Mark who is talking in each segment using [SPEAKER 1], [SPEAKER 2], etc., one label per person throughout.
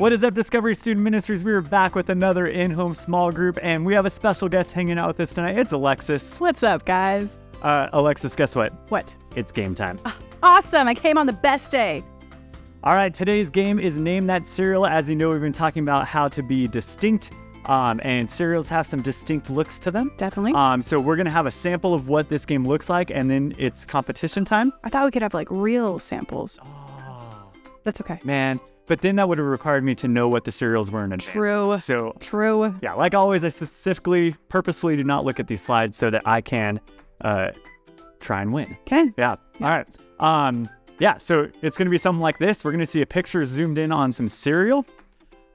[SPEAKER 1] What is up, Discovery Student Ministries? We are back with another in-home small group, and we have a special guest hanging out with us tonight. It's Alexis.
[SPEAKER 2] What's up, guys?
[SPEAKER 1] Alexis, guess what?
[SPEAKER 2] What?
[SPEAKER 1] It's game time.
[SPEAKER 2] Awesome. I came on the best day.
[SPEAKER 1] All right, today's game is Name That Cereal. As you know, we've been talking about how to be distinct, and cereals have some distinct looks to them.
[SPEAKER 2] Definitely.
[SPEAKER 1] So we're going to have a sample of what this game looks like, and then it's competition time.
[SPEAKER 2] I thought we could have like real samples.
[SPEAKER 1] Oh,
[SPEAKER 2] That's okay.
[SPEAKER 1] man. But then that would have required me to know what the cereals were in advance.
[SPEAKER 2] True.
[SPEAKER 1] So,
[SPEAKER 2] True.
[SPEAKER 1] yeah, like always, I purposefully do not look at these slides so that I can try and win.
[SPEAKER 2] Okay.
[SPEAKER 1] Yeah. All right. Yeah, so it's going to be something like this. We're going to see a picture zoomed in on some cereal,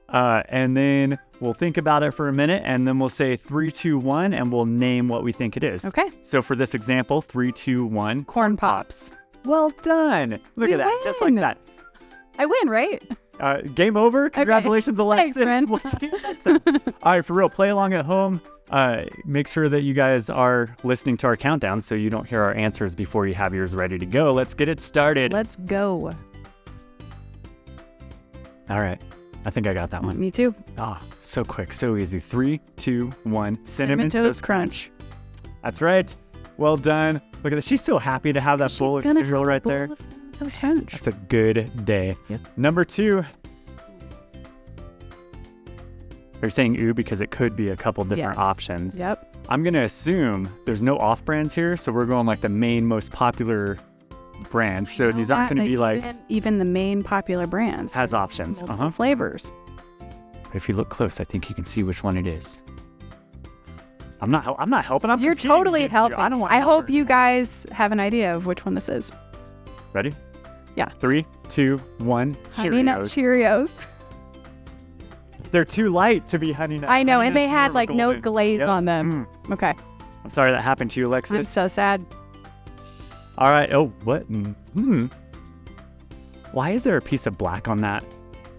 [SPEAKER 1] and then we'll think about it for a minute, and then we'll say 3, 2, 1, and we'll name what we think it is.
[SPEAKER 2] Okay.
[SPEAKER 1] So for this example, 3, 2, 1.
[SPEAKER 2] Corn Pops.
[SPEAKER 1] Well done. Look at that. Just like that.
[SPEAKER 2] I win, right?
[SPEAKER 1] Game over. Congratulations, Alexis.
[SPEAKER 2] Thanks, man.
[SPEAKER 1] We'll see you next time. All right, for real, play along at home. Make sure that you guys are listening to our countdown so you don't hear our answers before you have yours ready to go. Let's get it started.
[SPEAKER 2] Let's go.
[SPEAKER 1] All right. I think I got that one.
[SPEAKER 2] Me too.
[SPEAKER 1] Ah, so quick, so easy. 3, 2, 1.
[SPEAKER 2] Cinnamon Toast Crunch.
[SPEAKER 1] That's right. Well done. Look at this. She's so happy to have that bowl of cereal right there.
[SPEAKER 2] Toast Crunch.
[SPEAKER 1] That's a good day.
[SPEAKER 2] Yep.
[SPEAKER 1] Number 2. They're saying ooh because it could be a couple different options.
[SPEAKER 2] Yep.
[SPEAKER 1] I'm going to assume there's no off-brands here, so we're going like the main most popular brand. So these aren't going to be like...
[SPEAKER 2] Even the main popular brands.
[SPEAKER 1] Has options.
[SPEAKER 2] Multiple flavors.
[SPEAKER 1] But if you look close, I think you can see which one it is. I'm not helping.
[SPEAKER 2] You're totally helping.
[SPEAKER 1] I
[SPEAKER 2] hope you guys have an idea of which one this is.
[SPEAKER 1] Ready?
[SPEAKER 2] Yeah.
[SPEAKER 1] 3, 2, 1.
[SPEAKER 2] Honey Nut Cheerios.
[SPEAKER 1] They're too light to be Honey Nut.
[SPEAKER 2] I know,
[SPEAKER 1] Honey
[SPEAKER 2] and they
[SPEAKER 1] Nut's
[SPEAKER 2] had
[SPEAKER 1] more
[SPEAKER 2] like no
[SPEAKER 1] golden.
[SPEAKER 2] glaze
[SPEAKER 1] Yep.
[SPEAKER 2] on them. Okay.
[SPEAKER 1] I'm sorry that happened to you, Alexis.
[SPEAKER 2] I'm so sad.
[SPEAKER 1] All right. Oh, what? Why is there a piece of black on that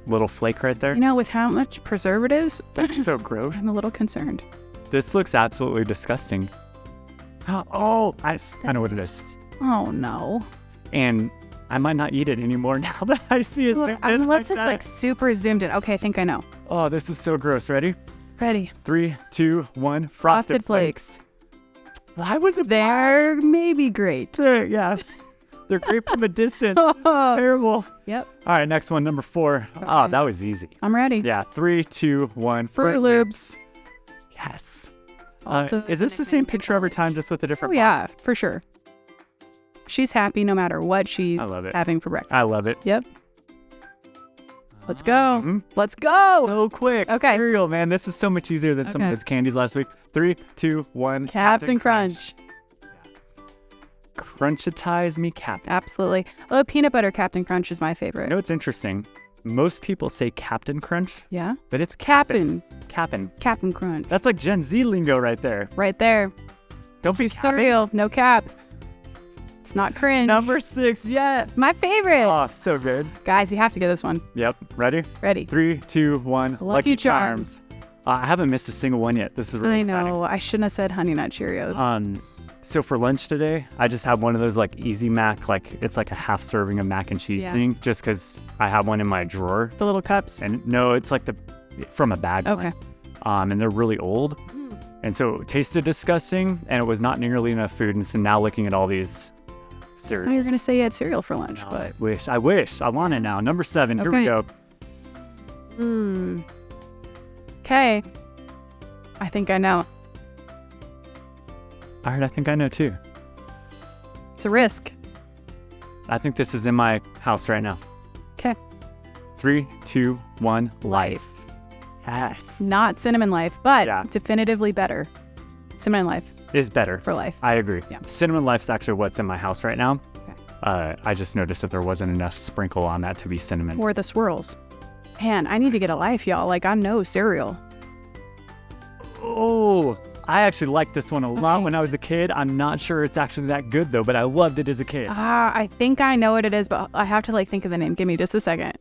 [SPEAKER 1] little flake right there?
[SPEAKER 2] You know, with how much preservatives,
[SPEAKER 1] That's so gross.
[SPEAKER 2] I'm a little concerned.
[SPEAKER 1] This looks absolutely disgusting. Oh, I know what it is.
[SPEAKER 2] Oh, no.
[SPEAKER 1] And I might not eat it anymore now that I see it.
[SPEAKER 2] Unless it's like super zoomed in. Okay, I think I know.
[SPEAKER 1] Oh, this is so gross. Ready?
[SPEAKER 2] Ready.
[SPEAKER 1] 3, 2, 1.
[SPEAKER 2] Frosted Flakes.
[SPEAKER 1] Why was it
[SPEAKER 2] They're maybe great.
[SPEAKER 1] Yeah. They're great from a distance. This is terrible.
[SPEAKER 2] Yep.
[SPEAKER 1] All right, next one, number 4.
[SPEAKER 2] Okay.
[SPEAKER 1] Oh, that was easy.
[SPEAKER 2] I'm ready.
[SPEAKER 1] Yeah, 3, 2, 1.
[SPEAKER 2] Fruit Loops.
[SPEAKER 1] Yes.
[SPEAKER 2] Also
[SPEAKER 1] is this the same picture every time, just with a different
[SPEAKER 2] box? Yeah,
[SPEAKER 1] box?
[SPEAKER 2] for sure. She's happy no matter what she's having for breakfast.
[SPEAKER 1] I love it.
[SPEAKER 2] Yep. Let's go. Let's go.
[SPEAKER 1] So quick.
[SPEAKER 2] Okay.
[SPEAKER 1] Cereal, man. This is so much easier than some of those candies last week. 3, 2, 1.
[SPEAKER 2] Captain Crunch.
[SPEAKER 1] Crunchitize me, Captain.
[SPEAKER 2] Absolutely. Oh, peanut butter Captain Crunch is my favorite.
[SPEAKER 1] You know what's interesting? Most people say Captain Crunch.
[SPEAKER 2] Yeah.
[SPEAKER 1] But it's
[SPEAKER 2] Captain.
[SPEAKER 1] Captain.
[SPEAKER 2] Captain Crunch.
[SPEAKER 1] That's like Gen Z lingo right there.
[SPEAKER 2] Right there.
[SPEAKER 1] Don't be
[SPEAKER 2] cereal. No cap. It's not cringe.
[SPEAKER 1] Number 6, yes.
[SPEAKER 2] My favorite.
[SPEAKER 1] Oh, so good.
[SPEAKER 2] Guys, you have to get this one.
[SPEAKER 1] Yep. Ready?
[SPEAKER 2] Ready.
[SPEAKER 1] 3, 2, 1.
[SPEAKER 2] Lucky Charms.
[SPEAKER 1] I haven't missed a single one yet. This is really exciting.
[SPEAKER 2] I know. I shouldn't have said Honey Nut Cheerios.
[SPEAKER 1] So for lunch today, I just had one of those like Easy Mac, like it's like a half serving of mac and cheese thing, just because I have one in my drawer.
[SPEAKER 2] The little cups.
[SPEAKER 1] And no, it's like from a bag.
[SPEAKER 2] Okay.
[SPEAKER 1] And they're really old. And so it tasted disgusting, and it was not nearly enough food. And so now looking at all these cereals.
[SPEAKER 2] I was going to say you had cereal for lunch,
[SPEAKER 1] No,
[SPEAKER 2] but...
[SPEAKER 1] I wish. I want it now. Number 7. Here we go.
[SPEAKER 2] Okay. I think I know.
[SPEAKER 1] All right, I think I know too.
[SPEAKER 2] It's a risk.
[SPEAKER 1] I think this is in my house right now.
[SPEAKER 2] Okay.
[SPEAKER 1] 3, 2, 1. Life. Yes.
[SPEAKER 2] Not Cinnamon Life, but definitively better. Cinnamon Life.
[SPEAKER 1] Is better.
[SPEAKER 2] For life.
[SPEAKER 1] I agree.
[SPEAKER 2] Yeah.
[SPEAKER 1] Cinnamon Life's actually what's in my house right now.
[SPEAKER 2] Okay.
[SPEAKER 1] I just noticed that there wasn't enough sprinkle on that to be cinnamon.
[SPEAKER 2] Or the swirls. Man, I need to get a life, y'all. Like, I know cereal.
[SPEAKER 1] Oh, I actually liked this one a lot when I was a kid. I'm not sure it's actually that good though, but I loved it as a kid.
[SPEAKER 2] I think I know what it is, but I have to like think of the name. Give me just a second.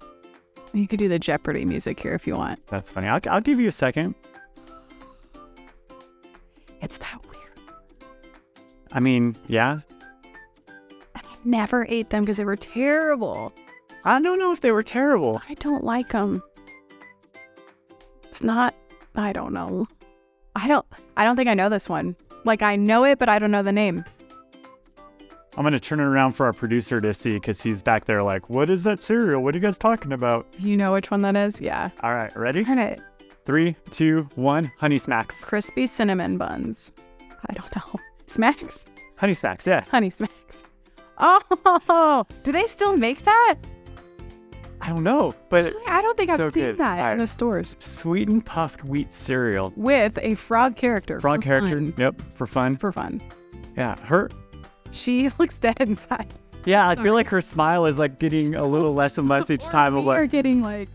[SPEAKER 2] You could do the Jeopardy music here if you want.
[SPEAKER 1] That's funny. I'll give you a second.
[SPEAKER 2] It's that weird.
[SPEAKER 1] I mean, yeah.
[SPEAKER 2] And I never ate them because they were terrible.
[SPEAKER 1] I don't know if they were terrible.
[SPEAKER 2] I don't like them. It's not. I don't know. I don't think I know this one. Like, I know it, but I don't know the name.
[SPEAKER 1] I'm going to turn it around for our producer to see because he's back there like, what is that cereal? What are you guys talking about?
[SPEAKER 2] You know which one that is? Yeah.
[SPEAKER 1] All right, ready?
[SPEAKER 2] Turn it.
[SPEAKER 1] 3, 2, 1. Honey Smacks.
[SPEAKER 2] Crispy cinnamon buns. I don't know. Smacks?
[SPEAKER 1] Honey Smacks, yeah.
[SPEAKER 2] Honey Smacks. Oh, do they still make that?
[SPEAKER 1] I don't know, but
[SPEAKER 2] I don't think I've
[SPEAKER 1] so
[SPEAKER 2] seen
[SPEAKER 1] good.
[SPEAKER 2] that
[SPEAKER 1] All
[SPEAKER 2] in the
[SPEAKER 1] right.
[SPEAKER 2] stores.
[SPEAKER 1] Sweetened puffed wheat cereal.
[SPEAKER 2] With a frog character.
[SPEAKER 1] Frog
[SPEAKER 2] for
[SPEAKER 1] character.
[SPEAKER 2] fun.
[SPEAKER 1] Yep, for fun.
[SPEAKER 2] For fun.
[SPEAKER 1] Yeah, her.
[SPEAKER 2] She looks dead inside.
[SPEAKER 1] Yeah, I
[SPEAKER 2] Sorry.
[SPEAKER 1] feel like her smile is like getting a little less and less each time. Of
[SPEAKER 2] We are
[SPEAKER 1] like,
[SPEAKER 2] getting like,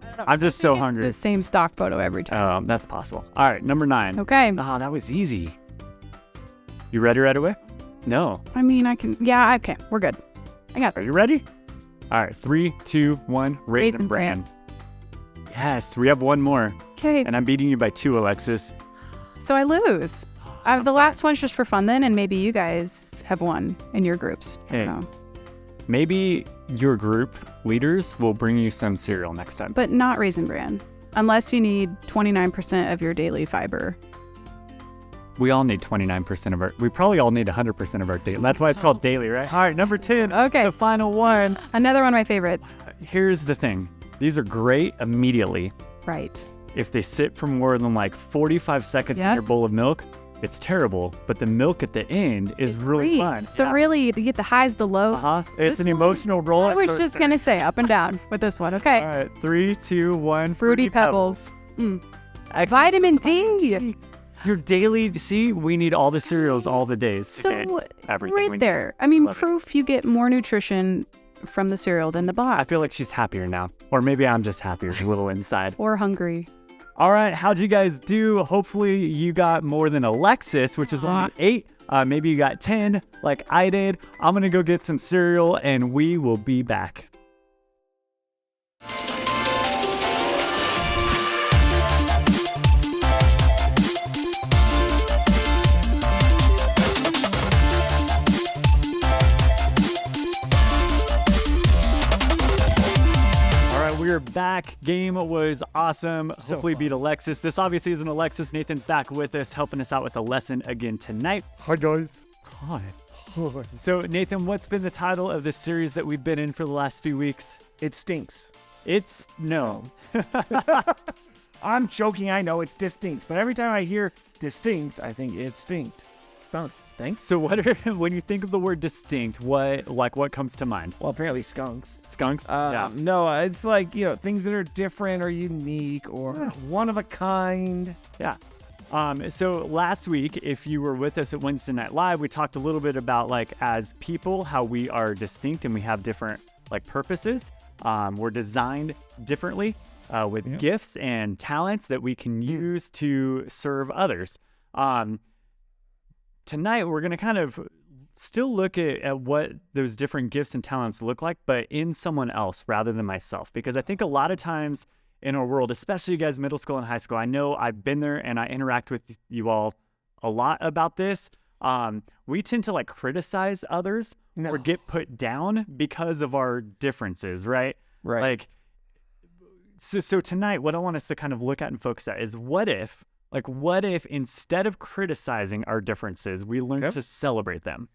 [SPEAKER 2] I don't know.
[SPEAKER 1] I'm just so
[SPEAKER 2] It's
[SPEAKER 1] hungry.
[SPEAKER 2] the same stock photo every time.
[SPEAKER 1] That's possible. All right, number 9.
[SPEAKER 2] Okay.
[SPEAKER 1] Ah, that was easy. You ready right away? No.
[SPEAKER 2] I mean, I can. Yeah, okay. We're good. I got
[SPEAKER 1] Are
[SPEAKER 2] it.
[SPEAKER 1] you ready? All right, 3, 2, 1. Raisin Bran. Yes, we have one more.
[SPEAKER 2] Okay.
[SPEAKER 1] And I'm beating you by 2, Alexis.
[SPEAKER 2] So I lose. The last one's just for fun then, and maybe you guys have won in your groups. I
[SPEAKER 1] Hey.
[SPEAKER 2] don't know.
[SPEAKER 1] Maybe your group leaders will bring you some cereal next time.
[SPEAKER 2] But not Raisin Bran. Unless you need 29% of your daily fiber.
[SPEAKER 1] We all need 29% of our, we probably all need 100% of our daily. That's why it's called daily, right? All right, number 10.
[SPEAKER 2] Okay.
[SPEAKER 1] The final one.
[SPEAKER 2] Another one of my favorites.
[SPEAKER 1] Here's the thing. These are great immediately.
[SPEAKER 2] Right.
[SPEAKER 1] If they sit for more than like 45 seconds in
[SPEAKER 2] Yep.
[SPEAKER 1] your bowl of milk, it's terrible. But the milk at the end is really
[SPEAKER 2] Great.
[SPEAKER 1] fun.
[SPEAKER 2] So
[SPEAKER 1] Yeah.
[SPEAKER 2] really, you get the highs, the lows.
[SPEAKER 1] It's
[SPEAKER 2] This
[SPEAKER 1] an
[SPEAKER 2] one-
[SPEAKER 1] emotional roller
[SPEAKER 2] I was
[SPEAKER 1] coaster.
[SPEAKER 2] just going to say up and down with this one. Okay.
[SPEAKER 1] All right, 3, 2, 1.
[SPEAKER 2] Fruity Pebbles.
[SPEAKER 1] Excellent.
[SPEAKER 2] Vitamin D.
[SPEAKER 1] Your daily, see, we need all the cereals all the days.
[SPEAKER 2] So
[SPEAKER 1] Everything we
[SPEAKER 2] right
[SPEAKER 1] need.
[SPEAKER 2] there. I mean,
[SPEAKER 1] Love it.
[SPEAKER 2] proof you get more nutrition from the cereal than the box.
[SPEAKER 1] I feel like she's happier now. Or maybe I'm just happier, a little inside.
[SPEAKER 2] Or hungry.
[SPEAKER 1] All right, how'd you guys do? Hopefully you got more than Alexis, which is only 8. Maybe you got 10 like I did. I'm going to go get some cereal and we will be back. We're back. Game was awesome. Hopefully beat Alexis. This obviously isn't Alexis. Nathan's back with us, helping us out with a lesson again tonight.
[SPEAKER 3] Hi, guys.
[SPEAKER 1] Hi. So, Nathan, what's been the title of this series that we've been in for the last few weeks?
[SPEAKER 3] It stinks.
[SPEAKER 1] It's no.
[SPEAKER 3] I'm joking. I know it's distinct, but every time I hear distinct, I think it stinkt. Thanks.
[SPEAKER 1] So, when you think of the word distinct, what comes to mind?
[SPEAKER 3] Well, apparently skunks.
[SPEAKER 1] Skunks? Yeah.
[SPEAKER 3] No, it's like, things that are different or unique or one of a kind.
[SPEAKER 1] Yeah. So last week, if you were with us at Wednesday Night Live, we talked a little bit about as people, how we are distinct and we have different purposes. We're designed differently with gifts and talents that we can use to serve others. Tonight, we're going to kind of still look at what those different gifts and talents look like, but in someone else rather than myself. Because I think a lot of times in our world, especially you guys middle school and high school, I know I've been there and I interact with you all a lot about this. We tend to criticize others or get put down because of our differences, right?
[SPEAKER 3] Right.
[SPEAKER 1] So tonight, what I want us to kind of look at and focus at is what if instead of criticizing our differences, we learn to celebrate them?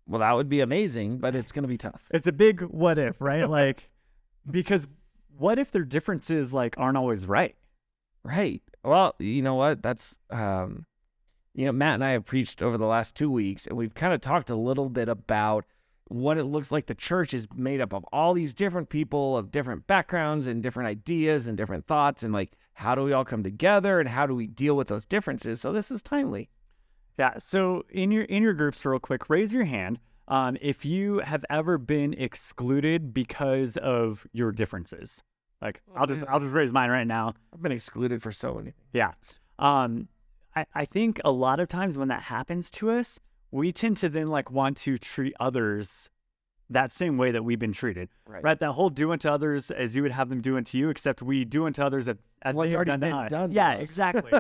[SPEAKER 3] Well, that would be amazing, but it's going to be tough.
[SPEAKER 1] It's a big what if, right? Because what if their differences aren't always right?
[SPEAKER 3] Right. Well, you know what? That's, Matt and I have preached over the last 2 weeks, and we've kind of talked a little bit about what it looks like the church is made up of all these different people of different backgrounds and different ideas and different thoughts, and how do we all come together and how do we deal with those differences? So this is timely.
[SPEAKER 1] Yeah. So in your groups, real quick, raise your hand if you have ever been excluded because of your differences. I'll just raise mine right now.
[SPEAKER 3] I've been excluded for so many things.
[SPEAKER 1] Yeah. I think a lot of times when that happens to us, we tend to then want to treat others that same way that we've been treated. Right? That whole do unto others as you would have them do unto you, except we do unto others as
[SPEAKER 3] What's
[SPEAKER 1] they've
[SPEAKER 3] already
[SPEAKER 1] done to
[SPEAKER 3] been
[SPEAKER 1] us.
[SPEAKER 3] done to
[SPEAKER 1] Yeah,
[SPEAKER 3] us.
[SPEAKER 1] exactly.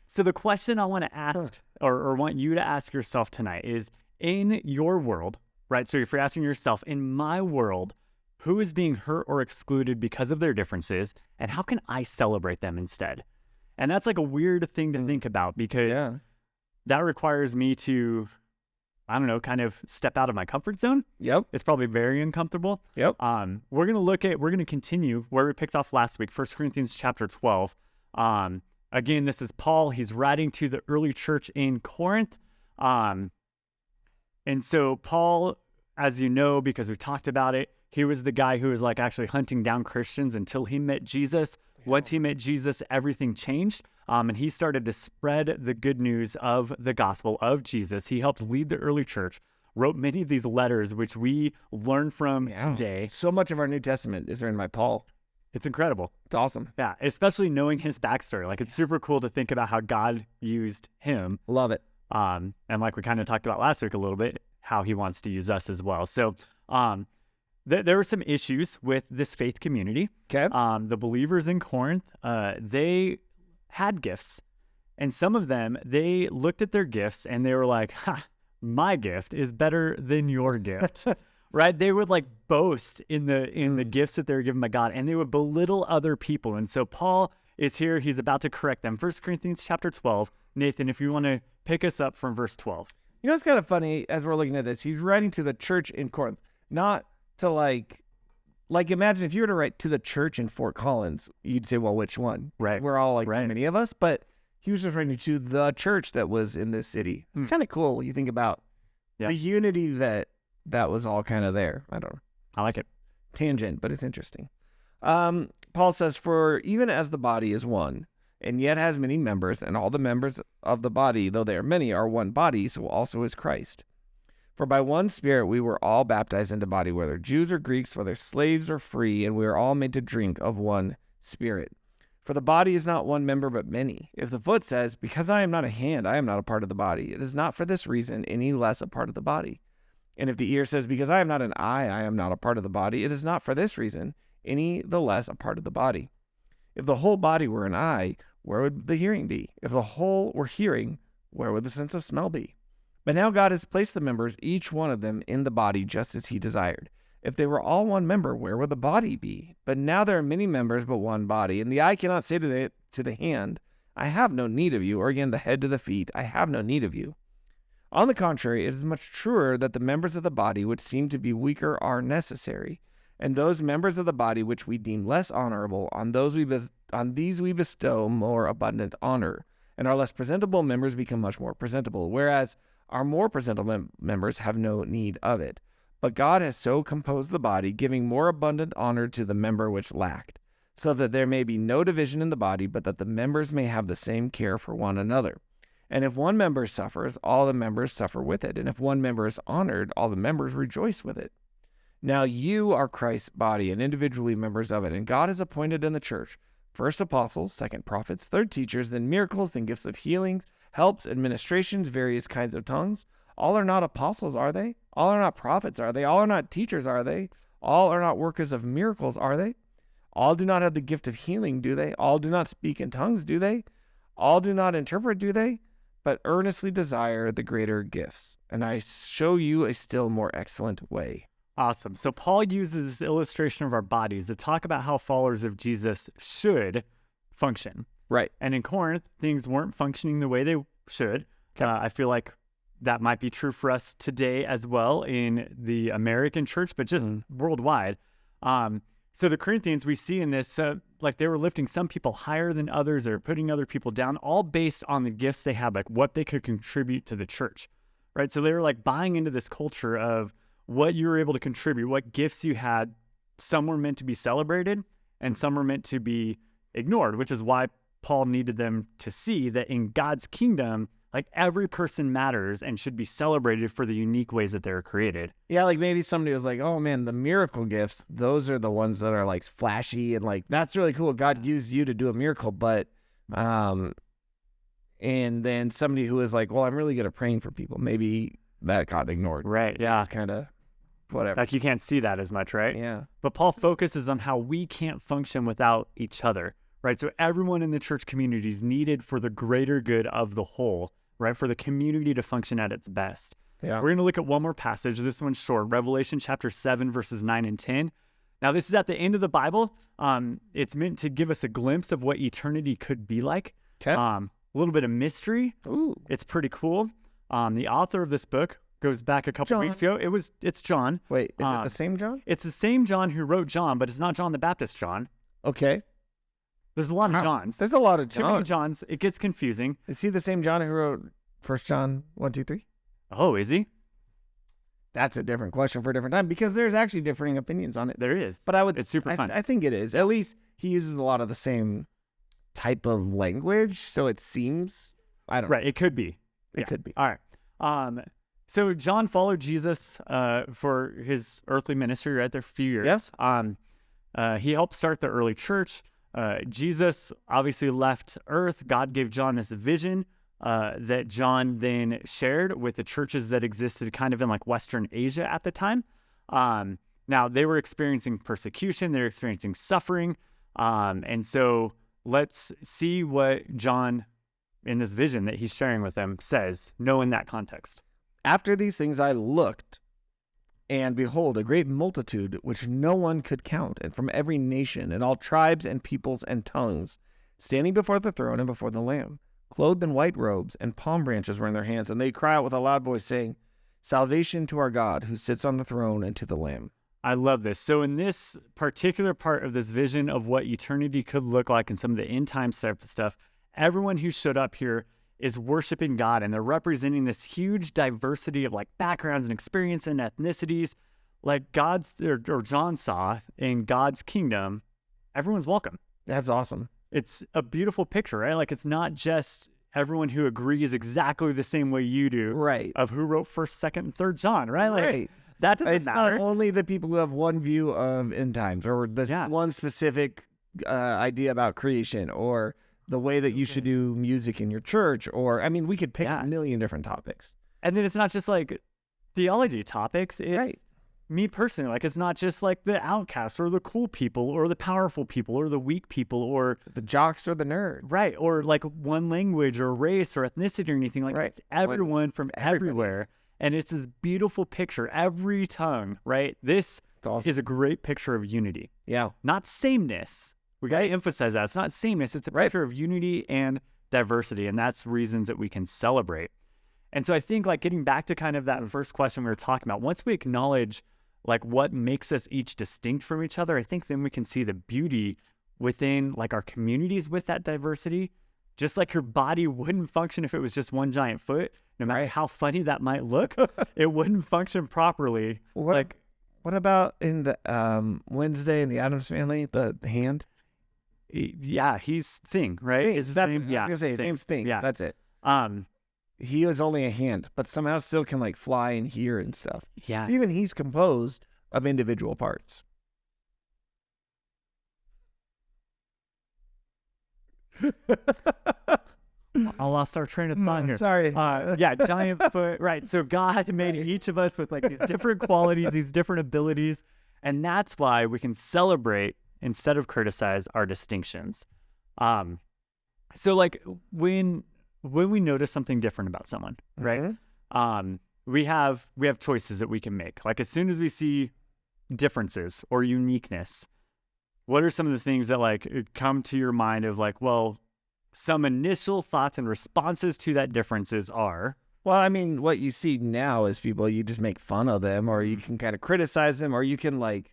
[SPEAKER 1] So the question I want to ask or want you to ask yourself tonight is, in your world, right? So if you're asking yourself, in my world, Who is being hurt or excluded because of their differences, and how can I celebrate them instead? And that's like a weird thing to think about, because that requires me to, I don't know, kind of step out of my comfort zone.
[SPEAKER 3] Yep.
[SPEAKER 1] It's probably very uncomfortable.
[SPEAKER 3] Yep.
[SPEAKER 1] We're going to continue where we picked off last week, 1 Corinthians chapter 12. Again, this is Paul. He's writing to the early church in Corinth. And so Paul, as you know, because we talked about it, he was the guy who was like actually hunting down Christians until he met Jesus. Once he met Jesus, everything changed. And he started to spread the good news of the gospel of Jesus. He helped lead the early church, wrote many of these letters, which we learn from today.
[SPEAKER 3] So much of our New Testament is written by Paul.
[SPEAKER 1] It's incredible.
[SPEAKER 3] It's awesome.
[SPEAKER 1] Yeah, especially knowing his backstory. Like, it's super cool to think about how God used him.
[SPEAKER 3] Love it.
[SPEAKER 1] And like we kind of talked about last week a little bit, how he wants to use us as well. So there were some issues with this faith community.
[SPEAKER 3] Okay.
[SPEAKER 1] The believers in Corinth, they had gifts. And some of them, they looked at their gifts and they were like, ha, my gift is better than your gift. Right? They would like boast in the gifts that they were given by God, and they would belittle other people. And so Paul is here. He's about to correct them. 1 Corinthians chapter 12. Nathan, if you want to pick us up from verse 12.
[SPEAKER 3] You know, it's kind of funny as we're looking at this. He's writing to the church in Corinth, not to like imagine if you were to write to the church in Fort Collins, you'd say, well, which one?
[SPEAKER 1] Right.
[SPEAKER 3] We're all like
[SPEAKER 1] Right.
[SPEAKER 3] so many of us, but he was just writing to the church that was in this city. It's kind of cool. You think about the unity that was all kind of there. I don't know.
[SPEAKER 1] I like it.
[SPEAKER 3] Tangent, but it's interesting. Paul says, for even as the body is one, and yet has many members, and all the members of the body, though they are many, are one body, so also is Christ. For by one Spirit we were all baptized into body, whether Jews or Greeks, whether slaves or free, and we are all made to drink of one Spirit. For the body is not one member, but many. If the foot says, because I am not a hand, I am not a part of the body, it is not for this reason any less a part of the body. And if the ear says, because I am not an eye, I am not a part of the body, it is not for this reason any the less a part of the body. If the whole body were an eye, where would the hearing be? If the whole were hearing, where would the sense of smell be? But now God has placed the members, each one of them, in the body just as he desired. If they were all one member, where would the body be? But now there are many members, but one body. And the eye cannot say to the hand, I have no need of you, or again the head to the feet, I have no need of you. On the contrary, it is much truer that the members of the body which seem to be weaker are necessary, and those members of the body which we deem less honorable, on these we bestow more abundant honor, and our less presentable members become much more presentable, whereas our more presentable members have no need of it. But God has so composed the body, giving more abundant honor to the member which lacked, so that there may be no division in the body, but that the members may have the same care for one another. And if one member suffers, all the members suffer with it. And if one member is honored, all the members rejoice with it. Now you are Christ's body and individually members of it. And God has appointed in the church, first apostles, second prophets, third teachers, then miracles, then gifts of healings, helps, administrations, various kinds of tongues. All are not apostles, are they? All are not prophets, are they? All are not teachers, are they? All are not workers of miracles, are they? All do not have the gift of healing, do they? All do not speak in tongues, do they? All do not interpret, do they? But earnestly desire the greater gifts, and I show you a still more excellent way.
[SPEAKER 1] Awesome. So Paul uses this illustration of our bodies to talk about how followers of Jesus should function.
[SPEAKER 3] Right.
[SPEAKER 1] And in Corinth, things weren't functioning the way they should.
[SPEAKER 3] Okay.
[SPEAKER 1] I feel like that might be true for us today as well in the American church, but just worldwide. So the Corinthians, we see in this, like they were lifting some people higher than others or putting other people down, all based on the gifts they had, like what they could contribute to the church, right? So they were like buying into this culture of what you were able to contribute, what gifts you had. Some were meant to be celebrated and some were meant to be ignored, which is why Paul needed them to see that in God's kingdom, like every person matters and should be celebrated for the unique ways that they're created.
[SPEAKER 3] Yeah, like maybe somebody was like, oh man, the miracle gifts, those are the ones that are like flashy and like, that's really cool. God used you to do a miracle. But, and then somebody who was like, well, I'm really good at praying for people. Maybe that got ignored.
[SPEAKER 1] Right. Yeah.
[SPEAKER 3] It's kind of whatever.
[SPEAKER 1] Like you can't see that as much, right?
[SPEAKER 3] Yeah.
[SPEAKER 1] But Paul focuses on how we can't function without each other, right? So everyone in the church community is needed for the greater good of the whole, right? For the community to function at its best.
[SPEAKER 3] Yeah.
[SPEAKER 1] We're going to look at one more passage. This one's short. Revelation chapter 7, verses 9 and 10. Now, this is at the end of the Bible. It's meant to give us a glimpse of what eternity could be like.
[SPEAKER 3] Okay.
[SPEAKER 1] A little bit of mystery.
[SPEAKER 3] Ooh.
[SPEAKER 1] It's pretty cool. The author of this book goes back a couple weeks ago. It's John.
[SPEAKER 3] Wait, is it the same John?
[SPEAKER 1] It's the same John who wrote John, but it's not John the Baptist John.
[SPEAKER 3] Okay.
[SPEAKER 1] There's a lot of Johns.
[SPEAKER 3] There's a lot of
[SPEAKER 1] Too many
[SPEAKER 3] Johns.
[SPEAKER 1] Johns. It gets confusing.
[SPEAKER 3] Is he the same John who wrote 1 John 1, 2, 3?
[SPEAKER 1] Oh, is he?
[SPEAKER 3] That's a different question for a different time because there's actually differing opinions on it.
[SPEAKER 1] There is.
[SPEAKER 3] But
[SPEAKER 1] It's super fun.
[SPEAKER 3] I think it is. At least he uses a lot of the same type of language, so it seems. I don't know.
[SPEAKER 1] Right. It could be.
[SPEAKER 3] It could be.
[SPEAKER 1] All right. So John followed Jesus for his earthly ministry right there for a few years.
[SPEAKER 3] Yes.
[SPEAKER 1] He helped start the early church. Jesus obviously left Earth. God gave John this vision that John then shared with the churches that existed kind of in like Western Asia at the time. Now, they were experiencing persecution. They were experiencing suffering. And so let's see what John, in this vision that he's sharing with them, says, knowing that context.
[SPEAKER 3] After these things I looked, and behold, a great multitude which no one could count, and from every nation, and all tribes and peoples and tongues, standing before the throne and before the Lamb, clothed in white robes, and palm branches were in their hands. And they cry out with a loud voice, saying, Salvation to our God, who sits on the throne, and to the Lamb.
[SPEAKER 1] I love this. So in this particular part of this vision of what eternity could look like and some of the end time stuff, everyone who showed up here is worshiping God, and they're representing this huge diversity of like backgrounds and experience and ethnicities. Like or John saw in God's kingdom, everyone's welcome.
[SPEAKER 3] That's awesome.
[SPEAKER 1] It's a beautiful picture, right? Like it's not just everyone who agrees exactly the same way you do,
[SPEAKER 3] Right.
[SPEAKER 1] of who wrote 1st, 2nd, and 3rd John, right? Like
[SPEAKER 3] Right.
[SPEAKER 1] that doesn't
[SPEAKER 3] It's
[SPEAKER 1] matter.
[SPEAKER 3] not only the people who have one view of end times or this one specific idea about creation or the way that you should do music in your church, or, I mean, we could pick a million different topics.
[SPEAKER 1] And then it's not just like theology topics. It's me personally. Like, it's not just like the outcasts or the cool people or the powerful people or the weak people or
[SPEAKER 3] the jocks or the nerds.
[SPEAKER 1] Right. Or like one language or race or ethnicity or anything. Like, it's everyone from everywhere. And it's this beautiful picture. Every tongue, right? This is a great picture of unity.
[SPEAKER 3] Yeah.
[SPEAKER 1] Not sameness. We got to emphasize that. It's not sameness. It's a picture of unity and diversity. And that's reasons that we can celebrate. And so I think like getting back to kind of that first question we were talking about, once we acknowledge like what makes us each distinct from each other, I think then we can see the beauty within like our communities with that diversity. Just like your body wouldn't function if it was just one giant foot, no matter how funny that might look, it wouldn't function properly.
[SPEAKER 3] What about in the Wednesday in the Addams Family, the hand?
[SPEAKER 1] Yeah, he's Thing, right?
[SPEAKER 3] Thing.
[SPEAKER 1] Is his
[SPEAKER 3] That's,
[SPEAKER 1] name?
[SPEAKER 3] I was gonna say his name's Thing.
[SPEAKER 1] Yeah,
[SPEAKER 3] that's it. He is only a hand, but somehow still can like fly and hear and stuff.
[SPEAKER 1] Yeah.
[SPEAKER 3] So even he's composed of individual parts.
[SPEAKER 1] I lost our train of thought here.
[SPEAKER 3] Sorry.
[SPEAKER 1] Yeah, giant foot. Right. So God made each of us with like these different qualities, these different abilities. And that's why we can celebrate instead of criticize our distinctions. So like when we notice something different about someone, right? We have choices that we can make. Like as soon as we see differences or uniqueness, what are some of the things that like come to your mind of like, well, some initial thoughts and responses to that differences are?
[SPEAKER 3] Well, I mean, what you see now is people, you just make fun of them, or you can kind of criticize them, or you can like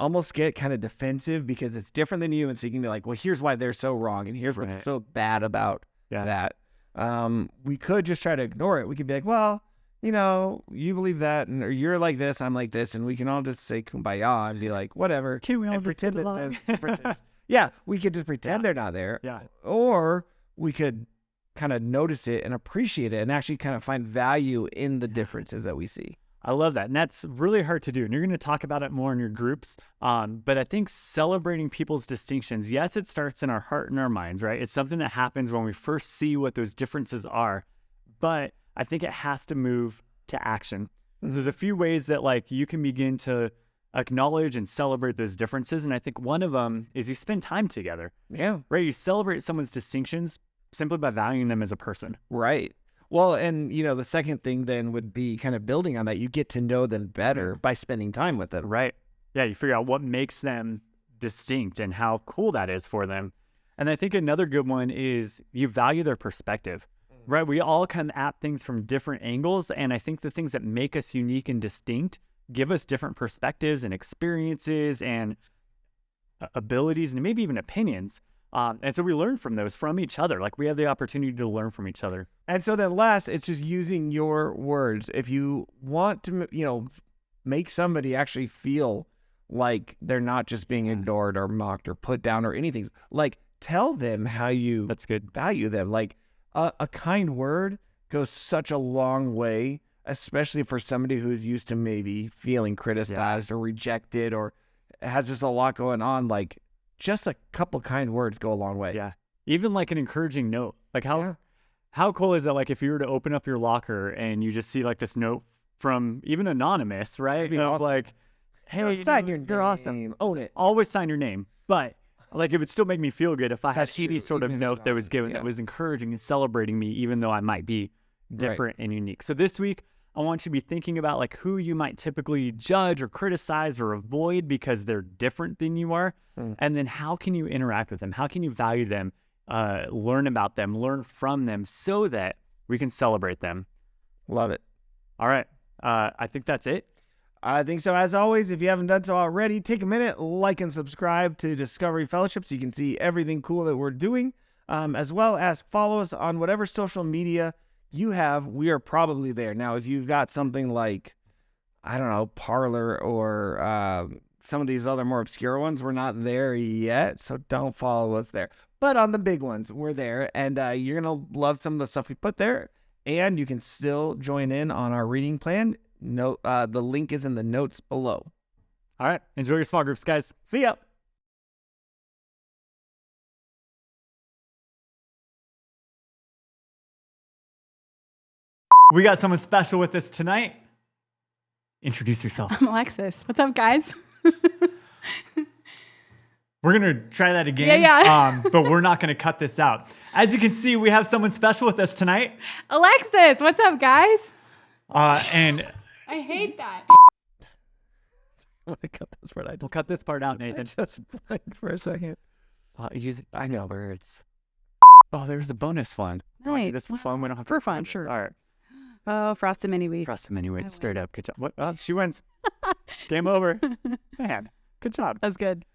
[SPEAKER 3] almost get kind of defensive because it's different than you. And so you can be like, well, here's why they're so wrong. And here's what's so bad about that. We could just try to ignore it. We could be like, well, you know, you believe that, and or you're like this, I'm like this, and we can all just say kumbaya and be like, whatever.
[SPEAKER 1] Can we all
[SPEAKER 3] pretend that there's differences? Yeah, we could just pretend they're not there.
[SPEAKER 1] Yeah.
[SPEAKER 3] Or we could kind of notice it and appreciate it and actually kind of find value in the differences that we see.
[SPEAKER 1] I love that. And that's really hard to do. And you're going to talk about it more in your groups. But I think celebrating people's distinctions, yes, it starts in our heart and our minds, right? It's something that happens when we first see what those differences are. But I think it has to move to action. There's a few ways that like you can begin to acknowledge and celebrate those differences. And I think one of them is you spend time together.
[SPEAKER 3] Yeah.
[SPEAKER 1] Right. You celebrate someone's distinctions simply by valuing them as a person.
[SPEAKER 3] Right. Well, and you know, the second thing then would be kind of building on that. You get to know them better by spending time with them.
[SPEAKER 1] Right. you figure out what makes them distinct and how cool that is for them. And I think another good one is you value their perspective, right? We all come at things from different angles. And I think the things that make us unique and distinct give us different perspectives and experiences and abilities and maybe even opinions. And so we learn from those from each other. Like we have the opportunity to learn from each other.
[SPEAKER 3] And so then last, it's just using your words. If you want to, make somebody actually feel like they're not just being ignored or mocked or put down or anything, like tell them how you
[SPEAKER 1] That's good.
[SPEAKER 3] value them. Like a kind word goes such a long way, especially for somebody who's used to maybe feeling criticized or rejected or has just a lot going on. Like just a couple kind words go a long way.
[SPEAKER 1] Yeah. Even like an encouraging note. Like how cool is that? Like if you were to open up your locker and you just see like this note from even anonymous, right?
[SPEAKER 3] Awesome.
[SPEAKER 1] Like, hey,
[SPEAKER 3] Sign your
[SPEAKER 1] you're awesome.
[SPEAKER 3] name. Own it.
[SPEAKER 1] Always sign your name. But like it would still make me feel good if I had
[SPEAKER 3] That's
[SPEAKER 1] any
[SPEAKER 3] true,
[SPEAKER 1] sort of
[SPEAKER 3] even if it's
[SPEAKER 1] note that was
[SPEAKER 3] not-
[SPEAKER 1] given
[SPEAKER 3] yeah.
[SPEAKER 1] that was encouraging and celebrating me, even though I might be different and unique. So this week, I want you to be thinking about like who you might typically judge or criticize or avoid because they're different than you are. And then how can you interact with them? How can you value them, learn about them, learn from them so that we can celebrate them?
[SPEAKER 3] Love it.
[SPEAKER 1] All right. I think that's it.
[SPEAKER 3] I think so. As always, if you haven't done so already, take a minute, like and subscribe to Discovery Fellowship so you can see everything cool that we're doing, as well as follow us on whatever social media you have. We are probably there. Now, if you've got something like, I don't know, Parler or some of these other more obscure ones, we're not there yet, so don't follow us there. But on the big ones, we're there, and you're going to love some of the stuff we put there, and you can still join in on our reading plan. The link is in the notes below.
[SPEAKER 1] All right. Enjoy your small groups, guys.
[SPEAKER 3] See ya.
[SPEAKER 1] We got someone special with us tonight. Introduce yourself.
[SPEAKER 2] I'm Alexis. What's up, guys?
[SPEAKER 1] We're going to try that again.
[SPEAKER 2] Yeah.
[SPEAKER 1] But we're not going to cut this out. As you can see, we have someone special with us tonight.
[SPEAKER 2] Alexis, what's up, guys?
[SPEAKER 1] And
[SPEAKER 2] I hate that.
[SPEAKER 3] I'm going to cut this part.
[SPEAKER 1] we'll cut this part out,
[SPEAKER 3] I
[SPEAKER 1] Nathan.
[SPEAKER 3] just blanked for a second.
[SPEAKER 1] I know where it's. Oh, there's a bonus one.
[SPEAKER 2] Nice.
[SPEAKER 1] This for fun. We don't have to
[SPEAKER 2] For fun,
[SPEAKER 1] record this.
[SPEAKER 2] sure.
[SPEAKER 1] All right.
[SPEAKER 2] Oh, Frosted Mini Wheats.
[SPEAKER 1] Trust him anyway.
[SPEAKER 2] I
[SPEAKER 1] Straight
[SPEAKER 2] win.
[SPEAKER 1] up. Good job. What? Oh, she wins. Game over. Man, good job.
[SPEAKER 2] That's good.